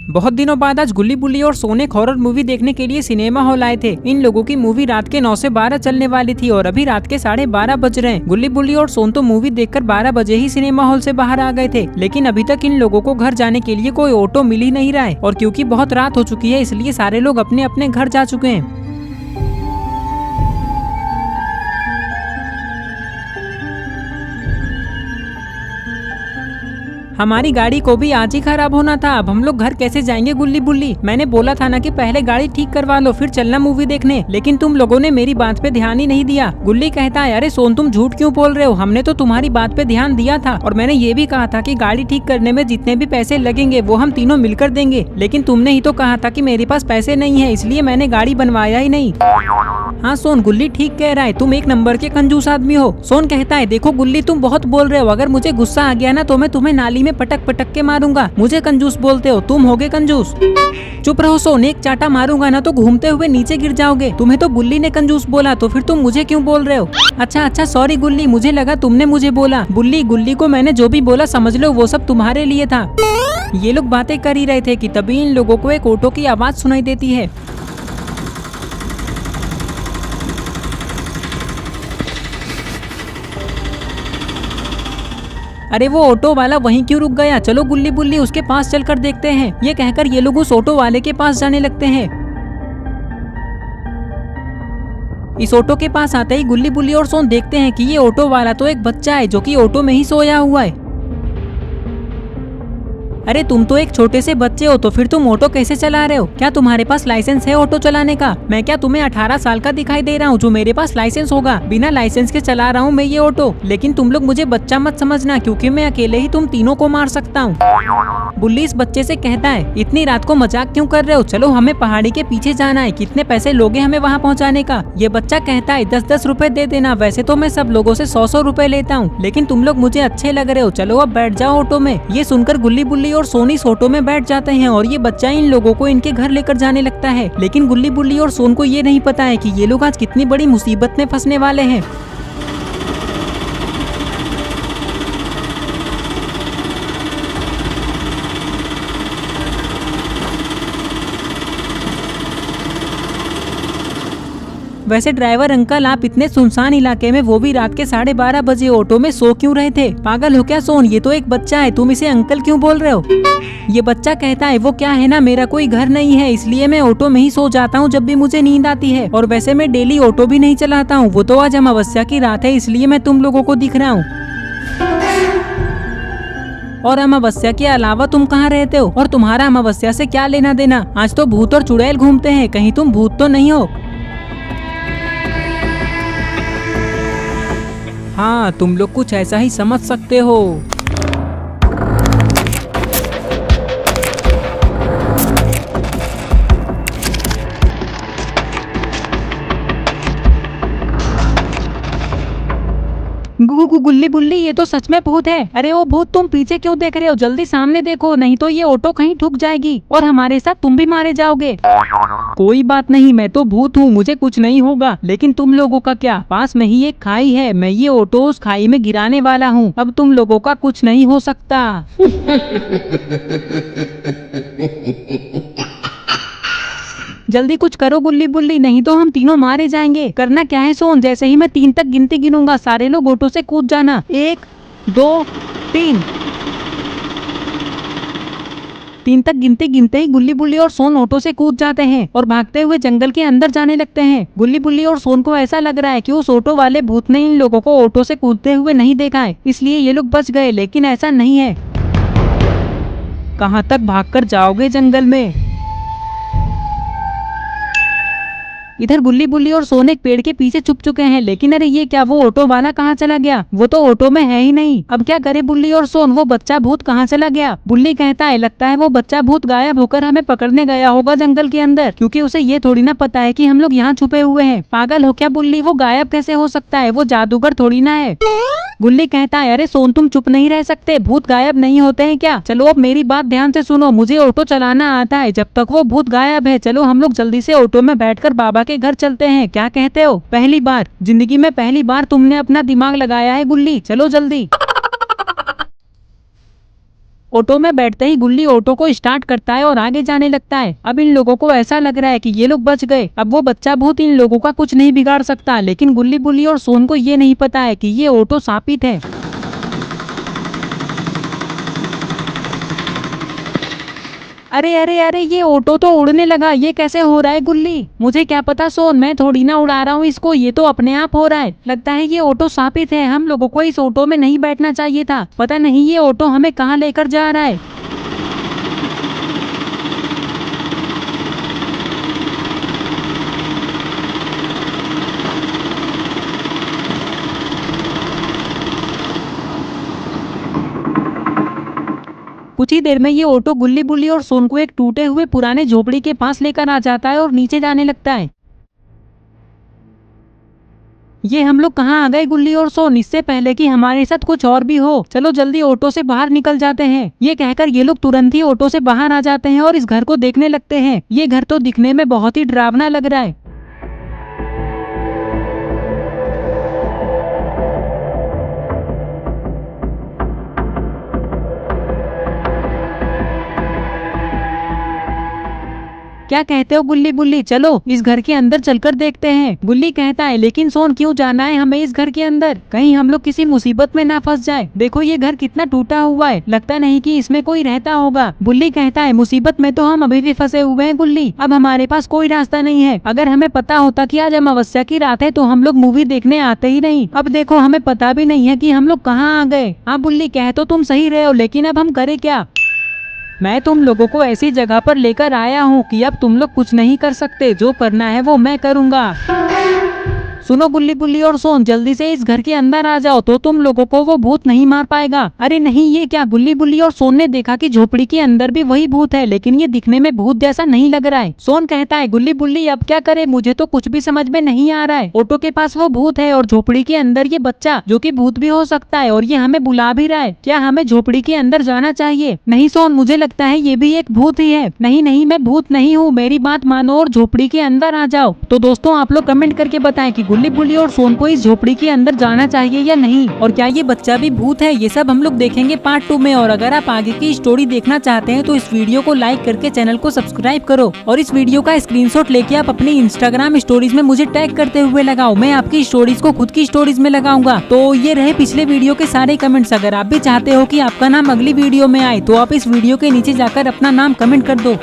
बहुत दिनों बाद आज गुल्ली बुल्ली और सोन एक हॉरर मूवी देखने के लिए सिनेमा हॉल आए थे। इन लोगों की मूवी रात के 9 से 12 चलने वाली थी और अभी रात के 12:30 बज रहे हैं। गुल्ली बुल्ली और सोन तो मूवी देखकर 12 बजे ही सिनेमा हॉल से बाहर आ गए थे, लेकिन अभी तक इन लोगों को घर जाने के लिए कोई ऑटो मिल ही नहीं रहा है। और क्योंकि बहुत रात हो चुकी है, इसलिए सारे लोग अपने अपने घर जा चुके हैं। हमारी गाड़ी को भी आज ही खराब होना था। अब हम लोग घर कैसे जाएंगे गुल्ली बुल्ली? मैंने बोला था ना कि पहले गाड़ी ठीक करवा लो फिर चलना मूवी देखने, लेकिन तुम लोगों ने मेरी बात पे ध्यान ही नहीं दिया। गुल्ली कहता है, अरे सोन तुम झूठ क्यों बोल रहे हो? हमने तो तुम्हारी बात पे ध्यान दिया था और मैंने ये भी कहा था कि गाड़ी ठीक करने में जितने भी पैसे लगेंगे वो हम तीनों मिलकर देंगे, लेकिन तुमने ही तो कहा था कि मेरे पास पैसे नहीं है, इसलिए मैंने गाड़ी बनवाया ही नहीं। हाँ सोन, गुल्ली ठीक कह रहा है, तुम एक नंबर के कंजूस आदमी हो। सोन कहता है, देखो गुल्ली तुम बहुत बोल रहे हो, अगर मुझे गुस्सा आ गया ना तो मैं तुम्हें नाली में पटक पटक के मारूंगा। मुझे कंजूस बोलते हो, तुम होगे कंजूस। चुप रहो सोन, एक चाटा मारूंगा ना तो घूमते हुए नीचे गिर जाओगे। तुम्हें तो गुल्ली ने कंजूस बोला, तो फिर तुम मुझे क्यों बोल रहे हो? अच्छा सॉरी गुल्ली, मुझे लगा तुमने मुझे बोला। गुल्ली को मैंने जो भी बोला समझ लो वो सब तुम्हारे लिए था। ये लोग बातें कर ही रहे थे कि तभी इन लोगों को एक ऑटो की आवाज सुनाई देती है। अरे वो ऑटो वाला वहीं क्यों रुक गया? चलो गुल्ली बुल्ली उसके पास चलकर देखते हैं। ये कहकर ये लोग उस ऑटो वाले के पास जाने लगते हैं। इस ऑटो के पास आते ही गुल्ली बुल्ली और सोन देखते हैं कि ये ऑटो वाला तो एक बच्चा है जो कि ऑटो में ही सोया हुआ है। अरे तुम तो एक छोटे से बच्चे हो, तो फिर तुम ऑटो कैसे चला रहे हो? क्या तुम्हारे पास लाइसेंस है ऑटो चलाने का? मैं क्या तुम्हें 18 साल का दिखाई दे रहा हूँ जो मेरे पास लाइसेंस होगा? बिना लाइसेंस के चला रहा हूँ मैं ये ऑटो। लेकिन तुम लोग मुझे बच्चा मत समझना, क्योंकि मैं अकेले ही तुम तीनों को मार सकता हूँ। बुल्ली इस बच्चे से कहता है, इतनी रात को मजाक क्यों कर रहे हो? चलो हमें पहाड़ी के पीछे जाना है, कितने पैसे लोगे हमें वहाँ पहुँचाने का? ये बच्चा कहता है, 10-10 रुपए दे देना। वैसे तो मैं सब लोगों से 100-100 रुपए लेता हूँ, लेकिन तुम लोग मुझे अच्छे लग रहे हो, चलो अब बैठ जाओ ऑटो में। ये सुनकर गुल्ली बुल्ली और सोन इस ऑटो में बैठ जाते हैं और ये बच्चा इन लोगों को इनके घर लेकर जाने लगता है। लेकिन गुल्ली बुल्ली और सोन को ये नहीं पता है कि ये लोग आज कितनी बड़ी मुसीबत में फंसने वाले हैं। वैसे ड्राइवर अंकल, आप इतने सुनसान इलाके में, वो भी रात के 12:30 बजे ऑटो में सो क्यों रहे थे? पागल हो क्या सोन? ये तो एक बच्चा है, तुम इसे अंकल क्यों बोल रहे हो? ये बच्चा कहता है, वो क्या है ना, मेरा कोई घर नहीं है, इसलिए मैं ऑटो में ही सो जाता हूँ जब भी मुझे नींद आती है। और वैसे मैं डेली ऑटो भी नहीं चलाता हूँ, वो तो आज अमावस्या की रात है इसलिए मैं तुम लोगों को दिख रहा हूँ। और अमावस्या के अलावा तुम कहाँ रहते हो? और तुम्हारा अमावस्या से क्या लेना देना? आज तो भूत और चुड़ैल घूमते हैं, कहीं तुम भूत तो नहीं हो? हाँ, तुम लोग कुछ ऐसा ही समझ सकते हो। गुल्ली बुल्ली, ये तो सच में भूत है। अरे ओ भूत, तुम पीछे क्यों देख रहे हो? जल्दी सामने देखो, नहीं तो ये ऑटो कहीं ठुक जाएगी और हमारे साथ तुम भी मारे जाओगे। कोई बात नहीं, मैं तो भूत हूँ, मुझे कुछ नहीं होगा, लेकिन तुम लोगों का क्या? पास में ही एक खाई है, मैं ये ऑटो उस खाई में गिराने वाला हूँ। अब तुम लोगों का कुछ नहीं हो सकता। जल्दी कुछ करो गुल्ली बुल्ली, नहीं तो हम तीनों मारे जाएंगे। करना क्या है सोन? जैसे ही मैं 3 तक गिनती गिनूंगा सारे लोग ऑटो से कूद जाना। 1 2 3। 3 तक गिनते गिनते ही गुल्ली बुल्ली और सोन ऑटो से कूद जाते हैं और भागते हुए जंगल के अंदर जाने लगते हैं। गुल्ली बुल्ली और सोन को ऐसा लग रहा है कि उस ऑटो वाले भूत ने इन लोगों को ऑटो से कूदते हुए नहीं देखा है, इसलिए ये लोग बच गए, लेकिन ऐसा नहीं है। कहाँ तक भागकर जाओगे जंगल में? इधर गुल्ली बुल्ली और सोन एक पेड़ के पीछे छुप चुके हैं, लेकिन अरे ये क्या, वो ऑटो वाला कहाँ चला गया? वो तो ऑटो में है ही नहीं। अब क्या करे बुल्ली और सोन? वो बच्चा भूत कहाँ चला गया? बुल्ली कहता है, लगता है वो बच्चा भूत गायब होकर हमें पकड़ने गया होगा जंगल के अंदर, क्योंकि उसे ये थोड़ी ना पता है कि हम लोग यहाँ छुपे हुए हैं। पागल हो क्या बुल्ली? वो गायब कैसे हो सकता है? वो जादूगर थोड़ी ना है। गुल्ली कहता है, अरे सोन तुम चुप नहीं रह सकते, भूत गायब नहीं होते हैं क्या? चलो अब मेरी बात ध्यान से सुनो, मुझे ऑटो चलाना आता है, जब तक वो भूत गायब है चलो हम लोग जल्दी से ऑटो में बैठकर बाबा के घर चलते हैं, क्या कहते हो? पहली बार जिंदगी में, पहली बार तुमने अपना दिमाग लगाया है गुल्ली, चलो जल्दी। ऑटो में बैठते ही गुल्ली ऑटो को स्टार्ट करता है और आगे जाने लगता है। अब इन लोगों को ऐसा लग रहा है कि ये लोग बच गए। अब वो बच्चा भूत इन लोगों का कुछ नहीं बिगाड़ सकता, लेकिन गुल्ली बुल्ली और सोन को ये नहीं पता है कि ये ऑटो शापित है। अरे अरे अरे, ये ऑटो तो उड़ने लगा, ये कैसे हो रहा है गुल्ली? मुझे क्या पता सोन, मैं थोड़ी ना उड़ा रहा हूँ इसको, ये तो अपने आप हो रहा है। लगता है ये ऑटो शापित है, हम लोगों को इस ऑटो में नहीं बैठना चाहिए था। पता नहीं ये ऑटो हमें कहाँ लेकर जा रहा है। कुछ ही देर में ये ऑटो गुल्ली बुल्ली और सोन को एक टूटे हुए पुराने झोपड़ी के पास लेकर आ जाता है और नीचे जाने लगता है। ये हम लोग कहाँ आ गए गुल्ली और सोन? इससे पहले कि हमारे साथ कुछ और भी हो, चलो जल्दी ऑटो से बाहर निकल जाते हैं। ये कहकर ये लोग तुरंत ही ऑटो से बाहर आ जाते हैं और इस घर को देखने लगते हैं। ये घर तो दिखने में बहुत ही डरावना लग रहा है। क्या कहते हो गुल्ली बुल्ली, चलो इस घर के अंदर चलकर देखते हैं। गुल्ली कहता है, लेकिन सोन क्यों जाना है हमें इस घर के अंदर? कहीं हम लोग किसी मुसीबत में ना फंस जाए। देखो ये घर कितना टूटा हुआ है, लगता नहीं कि इसमें कोई रहता होगा। बुल्ली कहता है, मुसीबत में तो हम अभी भी फंसे हुए हैं गुल्ली, अब हमारे पास कोई रास्ता नहीं है। अगर हमें पता होता कि आज अमावस्या की रात है तो हम लोग मूवी देखने आते ही नहीं। अब देखो हमें पता भी नहीं है कि हम लोग कहाँ आ गए। हाँ बुल्ली, कह तो तुम सही रहे हो, लेकिन अब हम करें क्या? मैं तुम लोगों को ऐसी जगह पर लेकर आया हूँ कि अब तुम लोग कुछ नहीं कर सकते। जो करना है वो मैं करूँगा। सुनो गुल्ली बुल्ली और सोन, जल्दी से इस घर के अंदर आ जाओ तो तुम लोगों को वो भूत नहीं मार पाएगा। अरे नहीं, ये क्या? गुल्ली बुल्ली और सोन ने देखा कि झोपड़ी के अंदर भी वही भूत है, लेकिन ये दिखने में भूत जैसा नहीं लग रहा है। सोन कहता है, गुल्ली बुल्ली अब क्या करे, मुझे तो कुछ भी समझ में नहीं आ रहा है। ऑटो के पास वो भूत है और झोपड़ी के अंदर ये बच्चा जो कि भूत भी हो सकता है, और ये हमें बुला भी रहा है। क्या हमें झोपड़ी के अंदर जाना चाहिए? नहीं सोन, मुझे लगता है ये भी एक भूत ही है। नहीं नहीं, मैं भूत नहीं हूँ, मेरी बात मानो और झोपड़ी के अंदर आ जाओ। तो दोस्तों आप लोग कमेंट करके बताएं कि गुल्ली बुल्ली और सोन को इस झोपड़ी के अंदर जाना चाहिए या नहीं, और क्या ये बच्चा भी भूत है। ये सब हम लोग देखेंगे पार्ट 2 में। और अगर आप आगे की स्टोरी देखना चाहते हैं तो इस वीडियो को लाइक करके चैनल को सब्सक्राइब करो, और इस वीडियो का स्क्रीनशॉट लेके आप अपनी इंस्टाग्राम स्टोरीज में मुझे टैग करते हुए लगाओ। मैं आपकी स्टोरीज को खुद की स्टोरीज में लगाऊंगा। तो ये रहे पिछले वीडियो के सारे कमेंट्स। अगर आप भी चाहते हो कि आपका नाम अगली वीडियो में आए तो आप इस वीडियो के नीचे जाकर अपना नाम कमेंट कर दो।